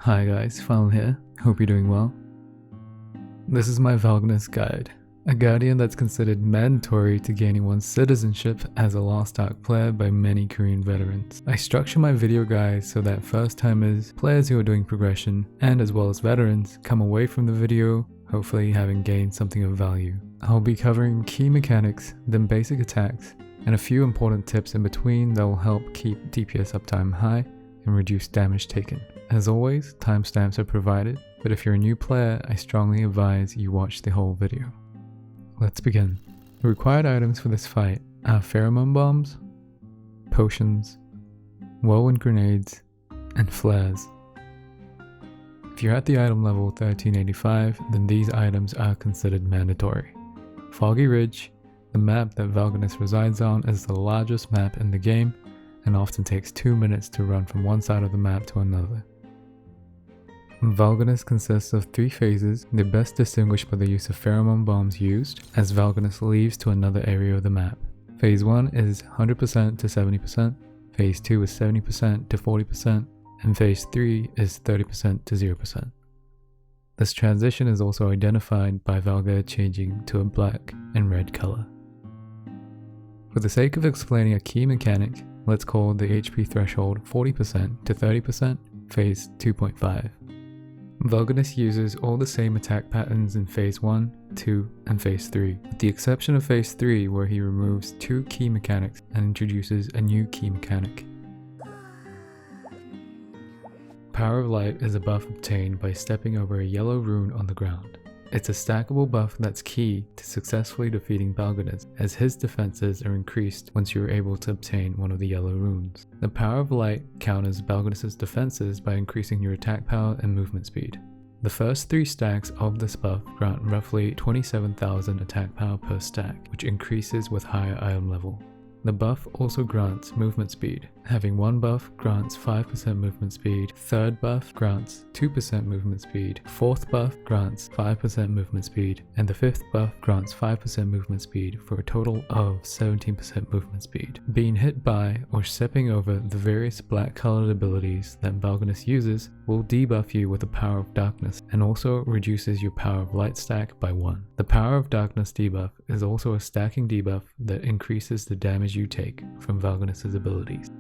Hi guys, Final here. Hope you're doing well. This is my Velganos guide, a guardian that's considered mandatory to gaining one's citizenship as a Lost Ark player by many Korean veterans. I structure my video guides so that first timers, players who are doing progression, and as well as veterans come away from the video hopefully having gained something of value. I'll be covering key mechanics, then basic attacks, and a few important tips in between that will help keep DPS uptime high and reduce damage taken. As always, timestamps are provided, but if you're a new player, I strongly advise you watch the whole video. Let's begin. The required items for this fight are pheromone bombs, potions, whirlwind grenades, and flares. If you're at the item level 1385, then these items are considered mandatory. Foggy Ridge, the map that Velganos resides on, is the largest map in the game and often takes 2 minutes to run from one side of the map to another. Velganos consists of 3 phases, they're best distinguished by the use of pheromone bombs used as Velganos leaves to another area of the map. Phase 1 is 100% to 70%, Phase 2 is 70% to 40%, and Phase 3 is 30% to 0%. This transition is also identified by Velga changing to a black and red color. For the sake of explaining a key mechanic, let's call the HP threshold 40% to 30%, Phase 2.5. Velganos uses all the same attack patterns in Phase 1, 2, and Phase 3, with the exception of Phase 3 where he removes 2 key mechanics and introduces a new key mechanic. Power of Light is a buff obtained by stepping over a yellow rune on the ground. It's a stackable buff that's key to successfully defeating Velganos, as his defenses are increased once you are able to obtain one of the yellow runes. The Power of Light counters Velganos' defenses by increasing your attack power and movement speed. The first 3 stacks of this buff grant roughly 27,000 attack power per stack, which increases with higher item level. The buff also grants movement speed. Having 1 buff grants 5% movement speed, 3rd buff grants 2% movement speed, 4th buff grants 5% movement speed, and the 5th buff grants 5% movement speed for a total of 17% movement speed. Being hit by or stepping over the various black colored abilities that Velganos uses will debuff you with the Power of Darkness and also reduces your Power of Light stack by 1. The Power of Darkness debuff is also a stacking debuff that increases the damage you take from Velganos' abilities.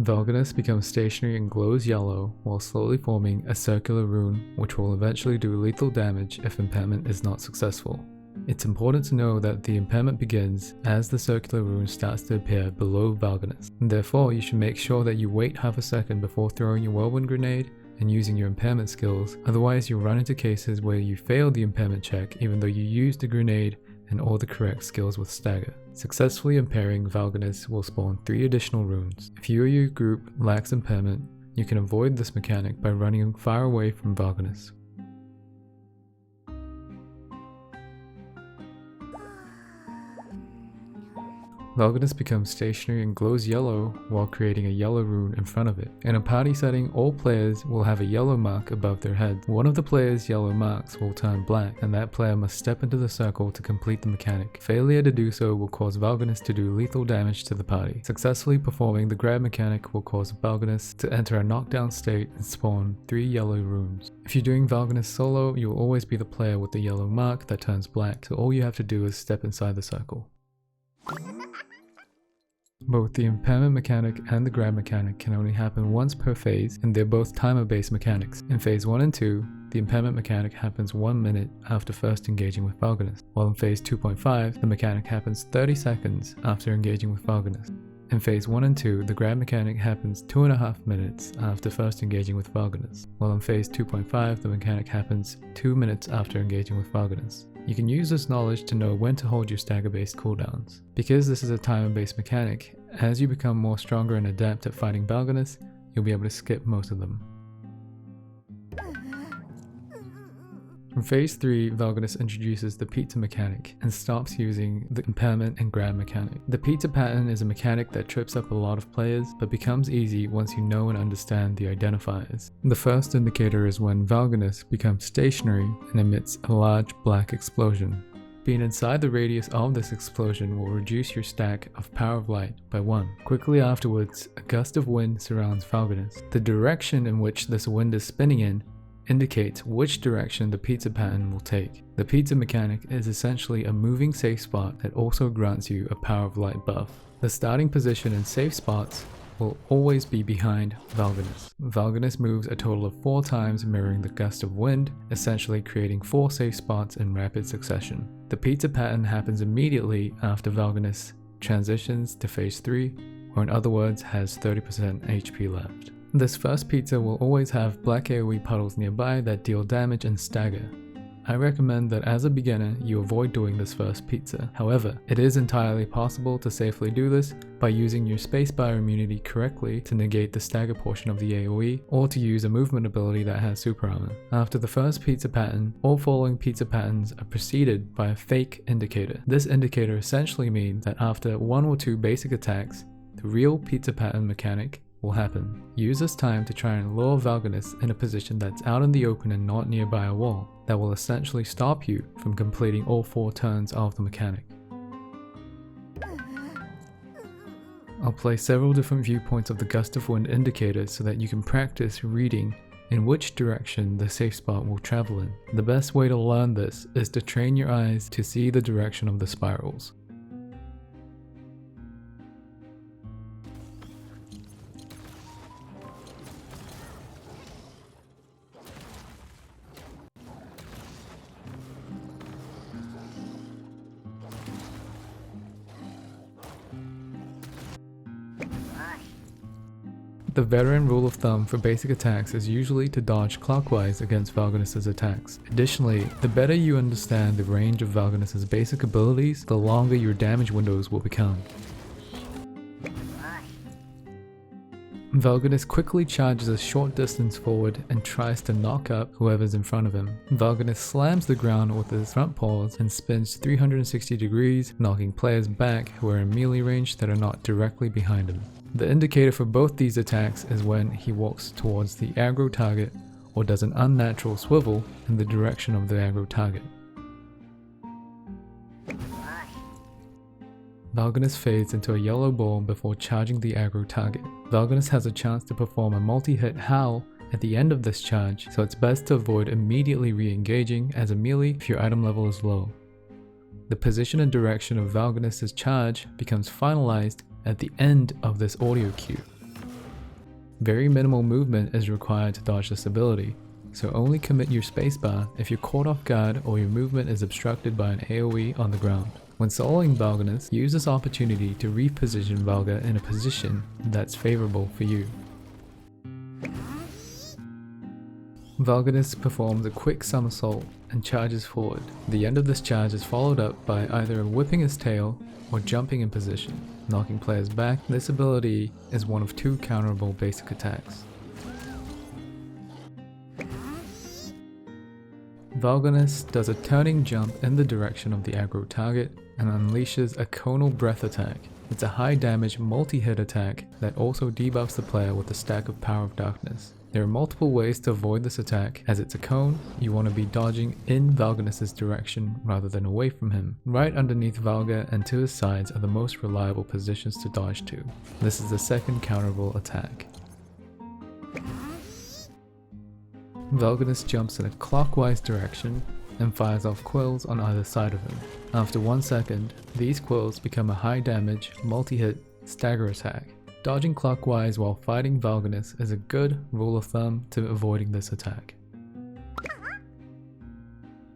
Velganos becomes stationary and glows yellow while slowly forming a circular rune which will eventually do lethal damage if impairment is not successful. It's important to know that the impairment begins as the circular rune starts to appear below Velganos. Therefore, you should make sure that you wait half a second before throwing your whirlwind grenade and using your impairment skills, otherwise you'll run into cases where you fail the impairment check even though you used the grenade and all the correct skills with stagger. Successfully impairing Velganos will spawn 3 additional runes. If you or your group lacks impairment, you can avoid this mechanic by running far away from Velganos. Velganos becomes stationary and glows yellow while creating a yellow rune in front of it. In a party setting, all players will have a yellow mark above their heads. One of the player's yellow marks will turn black, and that player must step into the circle to complete the mechanic. Failure to do so will cause Velganos to do lethal damage to the party. Successfully performing the grab mechanic will cause Velganos to enter a knockdown state and spawn 3 yellow runes. If you're doing Velganos solo, you will always be the player with the yellow mark that turns black, so all you have to do is step inside the circle. Both the impairment mechanic and the grab mechanic can only happen once per phase, and they're both timer-based mechanics. In Phase 1 and 2, the impairment mechanic happens 1 minute after first engaging with Velganos, while in Phase 2.5, the mechanic happens 30 seconds after engaging with Velganos. In Phase 1 and 2, the grab mechanic happens 2.5 minutes after first engaging with Velganos, while in Phase 2.5, the mechanic happens 2 minutes after engaging with Velganos. You can use this knowledge to know when to hold your stagger-based cooldowns. Because this is a timer-based mechanic, as you become more stronger and adept at fighting Velganos, you'll be able to skip most of them. From Phase 3, Velganos introduces the pizza mechanic and stops using the impairment and grab mechanic. The pizza pattern is a mechanic that trips up a lot of players, but becomes easy once you know and understand the identifiers. The first indicator is when Velganos becomes stationary and emits a large black explosion. Being inside the radius of this explosion will reduce your stack of Power of Light by 1. Quickly afterwards, a gust of wind surrounds Velganos. The direction in which this wind is spinning in indicates which direction the pizza pattern will take. The pizza mechanic is essentially a moving safe spot that also grants you a Power of Light buff. The starting position in safe spots will always be behind Velganos. Velganos moves a total of 4 times, mirroring the gust of wind, essentially creating 4 safe spots in rapid succession. The pizza pattern happens immediately after Velganos transitions to phase 3, or in other words has 30% HP left. This first pizza will always have black AoE puddles nearby that deal damage and stagger. I recommend that as a beginner you avoid doing this first pizza. However, it is entirely possible to safely do this by using your spacebar immunity correctly to negate the stagger portion of the AoE, or to use a movement ability that has super armor. After the first pizza pattern, all following pizza patterns are preceded by a fake indicator. This indicator essentially means that after 1 or 2 basic attacks, the real pizza pattern mechanic will happen. Use this time to try and lure Velganos in a position that's out in the open and not nearby a wall. That will essentially stop you from completing all 4 turns of the mechanic. I'll play several different viewpoints of the gust of wind indicator so that you can practice reading in which direction the safe spot will travel in. The best way to learn this is to train your eyes to see the direction of the spirals. The veteran rule of thumb for basic attacks is usually to dodge clockwise against Velganos' attacks. Additionally, the better you understand the range of Velganos' basic abilities, the longer your damage windows will become. Velganos quickly charges a short distance forward and tries to knock up whoever's in front of him. Velganos slams the ground with his front paws and spins 360 degrees, knocking players back who are in melee range that are not directly behind him. The indicator for both these attacks is when he walks towards the aggro target or does an unnatural swivel in the direction of the aggro target. Velganos fades into a yellow ball before charging the aggro target. Velganos has a chance to perform a multi-hit howl at the end of this charge, so it's best to avoid immediately re-engaging as a melee if your item level is low. The position and direction of Velganos' charge becomes finalized at the end of this audio cue. Very minimal movement is required to dodge this ability, so only commit your spacebar if you're caught off guard or your movement is obstructed by an AoE on the ground. When soloing Velganos, use this opportunity to reposition Velga in a position that's favorable for you. Velganos performs a quick somersault and charges forward. The end of this charge is followed up by either whipping his tail or jumping in position, knocking players back. This ability is one of 2 counterable basic attacks. Velganos does a turning jump in the direction of the aggro target and unleashes a conal breath attack. It's a high damage multi-hit attack that also debuffs the player with a stack of Power of Darkness. There are multiple ways to avoid this attack. As it's a cone, you want to be dodging in Velganos' direction rather than away from him. Right underneath Velga and to his sides are the most reliable positions to dodge to. This is the second counterable attack. Velganos jumps in a clockwise direction and fires off Quills on either side of him. After 1 second, these Quills become a high damage, multi-hit stagger attack. Dodging clockwise while fighting Velganos is a good rule of thumb to avoiding this attack.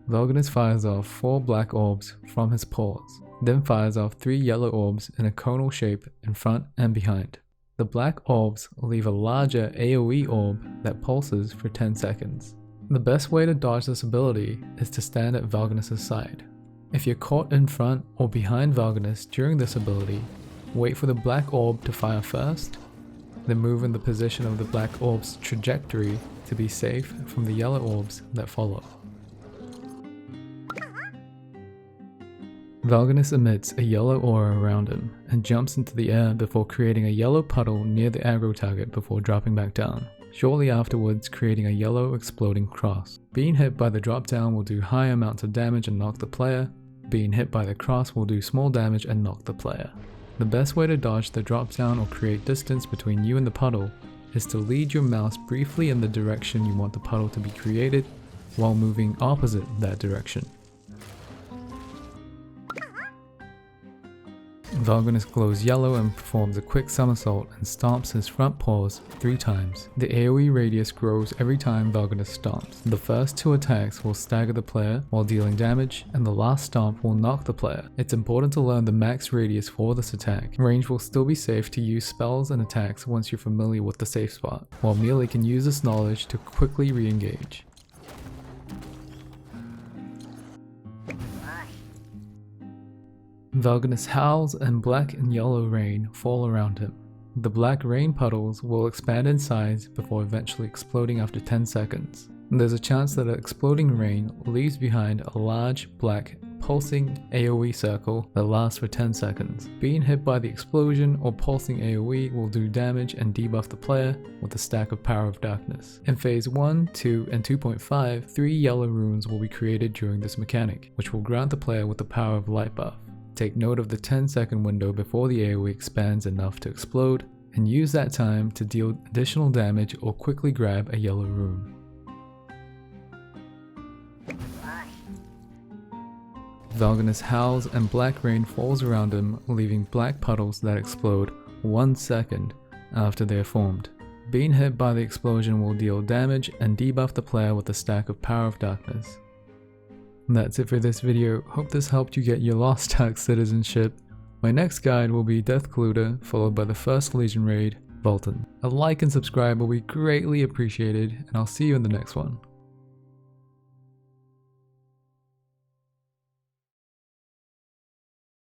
Velganos fires off 4 black orbs from his paws, then fires off 3 yellow orbs in a conal shape in front and behind. The black orbs leave a larger AoE orb that pulses for 10 seconds. The best way to dodge this ability is to stand at Velganos' side. If you're caught in front or behind Velganos during this ability, wait for the black orb to fire first, then move in the position of the black orb's trajectory to be safe from the yellow orbs that follow. Velganos emits a yellow aura around him and jumps into the air before creating a yellow puddle near the aggro target before dropping back down, shortly afterwards creating a yellow exploding cross. Being hit by the drop down will do high amounts of damage and knock the player, Being hit by the cross will do small damage and knock the player. The best way to dodge the drop down or create distance between you and the puddle is to lead your mouse briefly in the direction you want the puddle to be created while moving opposite that direction. Velganos glows yellow and performs a quick somersault and stomps his front paws 3 times. The AoE radius grows every time Velganos stomps. The first 2 attacks will stagger the player while dealing damage, and the last stomp will knock the player. It's important to learn the max radius for this attack. Range will still be safe to use spells and attacks once you're familiar with the safe spot, while melee can use this knowledge to quickly re-engage. Velganos howls and black and yellow rain fall around him. The black rain puddles will expand in size before eventually exploding after 10 seconds. There's a chance that an exploding rain leaves behind a large, black, pulsing AoE circle that lasts for 10 seconds. Being hit by the explosion or pulsing AoE will do damage and debuff the player with a stack of Power of Darkness. In Phase 1, 2, and 2.5, 3 yellow runes will be created during this mechanic, which will grant the player with the Power of Light buff. Take note of the 10-second window before the AoE expands enough to explode, and use that time to deal additional damage or quickly grab a yellow rune. Velganos howls and black rain falls around him, leaving black puddles that explode 1 second after they are formed. Being hit by the explosion will deal damage and debuff the player with a stack of Power of Darkness. That's it for this video. Hope this helped you get your Lost Ark citizenship. My next guide will be Death Cluder, followed by the first Legion raid, Valtan. A like and subscribe will be greatly appreciated, and I'll see you in the next one.